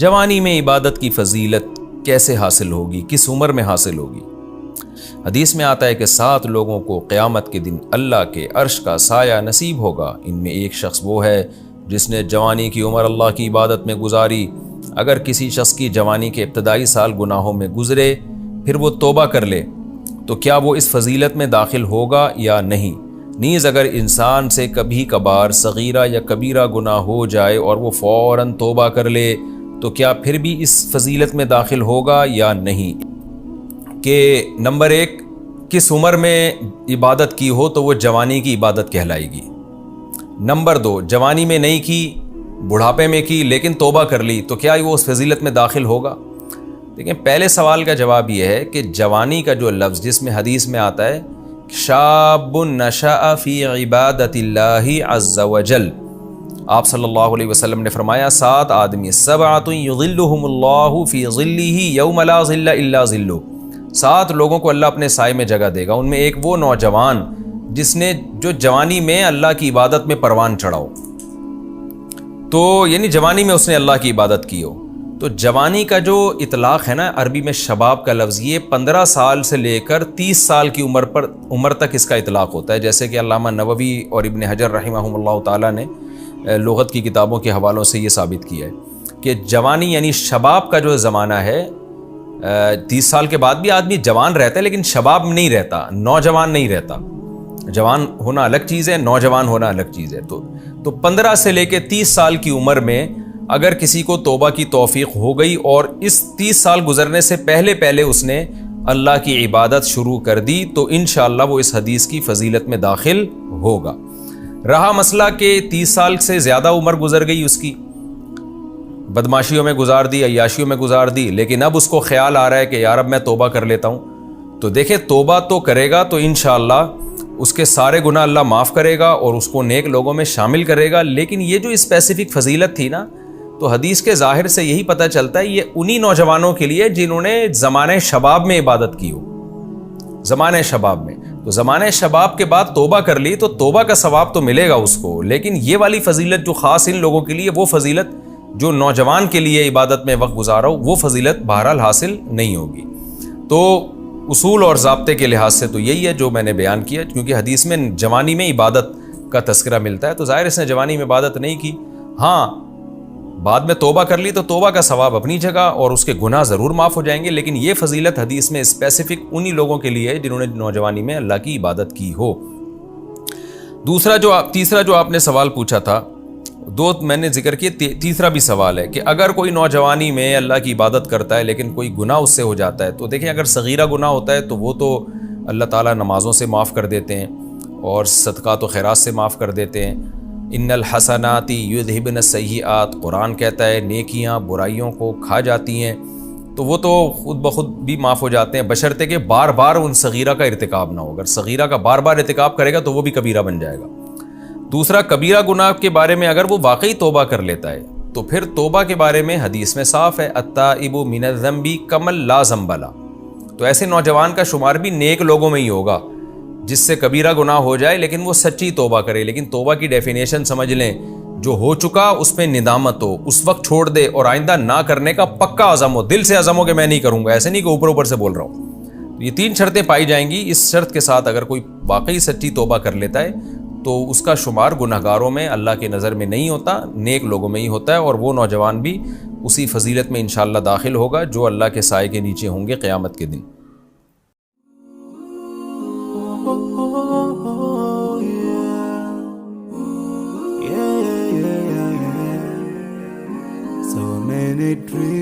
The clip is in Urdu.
جوانی میں عبادت کی فضیلت کیسے حاصل ہوگی، کس عمر میں حاصل ہوگی؟ حدیث میں آتا ہے کہ 7 لوگوں کو قیامت کے دن اللہ کے عرش کا سایہ نصیب ہوگا۔ ان میں ایک شخص وہ ہے جس نے جوانی کی عمر اللہ کی عبادت میں گزاری۔ اگر کسی شخص کی جوانی کے ابتدائی سال گناہوں میں گزرے پھر وہ توبہ کر لے تو کیا وہ اس فضیلت میں داخل ہوگا یا نہیں؟ نیز اگر انسان سے کبھی کبھار صغیرہ یا کبیرہ گناہ ہو جائے اور وہ فوراً توبہ کر لے تو کیا پھر بھی اس فضیلت میں داخل ہوگا یا نہیں؟ کہ نمبر 1، کس عمر میں عبادت کی ہو تو وہ جوانی کی عبادت کہلائے گی۔ نمبر 2، جوانی میں نہیں کی، بڑھاپے میں کی لیکن توبہ کر لی تو کیا وہ اس فضیلت میں داخل ہوگا؟ دیکھیں، پہلے سوال کا جواب یہ ہے کہ جوانی کا جو لفظ جس میں حدیث میں آتا ہے شاب نشأ فی عبادت اللہ عز وجل، آپ صلی اللہ علیہ وسلم نے فرمایا 7 آدمی، 7 یظلہم اللہ فی ظلہ یوم لا ظل الا ظلہ، 7 لوگوں کو اللہ اپنے سائے میں جگہ دے گا۔ ان میں ایک وہ نوجوان جس نے جو جوانی میں اللہ کی عبادت میں پروان چڑھاؤ، تو یعنی جوانی میں اس نے اللہ کی عبادت کی ہو۔ تو جوانی کا جو اطلاق ہے نا عربی میں شباب کا لفظ، یہ 15 سال سے لے کر 30 سال کی عمر تک اس کا اطلاق ہوتا ہے، جیسے کہ علامہ نووی اور ابن حجر رحمہم اللہ تعالیٰ نے لغت کی کتابوں کے حوالوں سے یہ ثابت کیا ہے کہ جوانی یعنی شباب کا جو زمانہ ہے، 30 سال کے بعد بھی آدمی جوان رہتا ہے لیکن شباب نہیں رہتا، نوجوان نہیں رہتا۔ جوان ہونا الگ چیز ہے، نوجوان ہونا الگ چیز ہے۔ تو 15 سے لے کے 30 سال کی عمر میں اگر کسی کو توبہ کی توفیق ہو گئی اور اس 30 سال گزرنے سے پہلے اس نے اللہ کی عبادت شروع کر دی تو انشاءاللہ وہ اس حدیث کی فضیلت میں داخل ہوگا۔ رہا مسئلہ کہ 30 سال سے زیادہ عمر گزر گئی اس کی، بدماشیوں میں گزار دی، عیاشیوں میں گزار دی، لیکن اب اس کو خیال آ رہا ہے کہ یار اب میں توبہ کر لیتا ہوں، تو دیکھیں توبہ تو کرے گا تو انشاءاللہ اس کے سارے گناہ اللہ معاف کرے گا اور اس کو نیک لوگوں میں شامل کرے گا۔ لیکن یہ جو اسپیسیفک فضیلت تھی نا، تو حدیث کے ظاہر سے یہی پتہ چلتا ہے یہ انہی نوجوانوں کے لیے جنہوں نے زمانہ شباب میں عبادت کی ہو، زمانہ شباب میں۔ تو زمانہ شباب کے بعد توبہ کر لی تو توبہ کا ثواب تو ملے گا اس کو، لیکن یہ والی فضیلت جو خاص ان لوگوں کے لیے، وہ فضیلت جو نوجوان کے لیے عبادت میں وقت گزارا ہو، وہ فضیلت بہرحال حاصل نہیں ہوگی۔ تو اصول اور ضابطے کے لحاظ سے تو یہی ہے جو میں نے بیان کیا، کیونکہ حدیث میں جوانی میں عبادت کا تذکرہ ملتا ہے، تو ظاہر اس نے جوانی میں عبادت نہیں کی، ہاں بعد میں توبہ کر لی تو توبہ کا ثواب اپنی جگہ اور اس کے گناہ ضرور معاف ہو جائیں گے، لیکن یہ فضیلت حدیث میں اسپیسیفک انہی لوگوں کے لیے ہے جنہوں نے نوجوانی میں اللہ کی عبادت کی ہو۔ تیسرا جو آپ نے سوال پوچھا تھا، 2 میں نے ذکر کیا، تیسرا بھی سوال ہے کہ اگر کوئی نوجوانی میں اللہ کی عبادت کرتا ہے لیکن کوئی گناہ اس سے ہو جاتا ہے، تو دیکھیں اگر صغیرہ گناہ ہوتا ہے تو وہ تو اللہ تعالیٰ نمازوں سے معاف کر دیتے ہیں اور صدقات و خیرات سے معاف کر دیتے ہیں۔ ان الحسنات یذہبن السیئات، قرآن کہتا ہے نیکیاں برائیوں کو کھا جاتی ہیں، تو وہ تو خود بخود بھی معاف ہو جاتے ہیں، بشرطے کہ بار بار ان صغیرہ کا ارتکاب نہ ہو۔ اگر صغیرہ کا بار بار ارتکاب کرے گا تو وہ بھی کبیرہ بن جائے گا۔ دوسرا، کبیرہ گناہ کے بارے میں اگر وہ واقعی توبہ کر لیتا ہے تو پھر توبہ کے بارے میں حدیث میں صاف ہے، التائب من الذنب کمن لا ذنب لہ، تو ایسے نوجوان کا شمار بھی نیک لوگوں میں ہی ہوگا جس سے کبیرہ گناہ ہو جائے لیکن وہ سچی توبہ کرے۔ لیکن توبہ کی ڈیفینیشن سمجھ لیں، جو ہو چکا اس پہ ندامت ہو، اس وقت چھوڑ دے اور آئندہ نہ کرنے کا پکا عزم ہو، دل سے عزم ہو کہ میں نہیں کروں گا، ایسے نہیں کہ اوپر سے بول رہا ہوں۔ یہ 3 شرطیں پائی جائیں گی۔ اس شرط کے ساتھ اگر کوئی واقعی سچی توبہ کر لیتا ہے تو اس کا شمار گنہگاروں میں اللہ کی نظر میں نہیں ہوتا، نیک لوگوں میں ہی ہوتا ہے، اور وہ نوجوان بھی اسی فضیلت میں انشاءاللہ داخل ہوگا جو اللہ کے سائے کے نیچے ہوں گے قیامت کے دن۔ Dream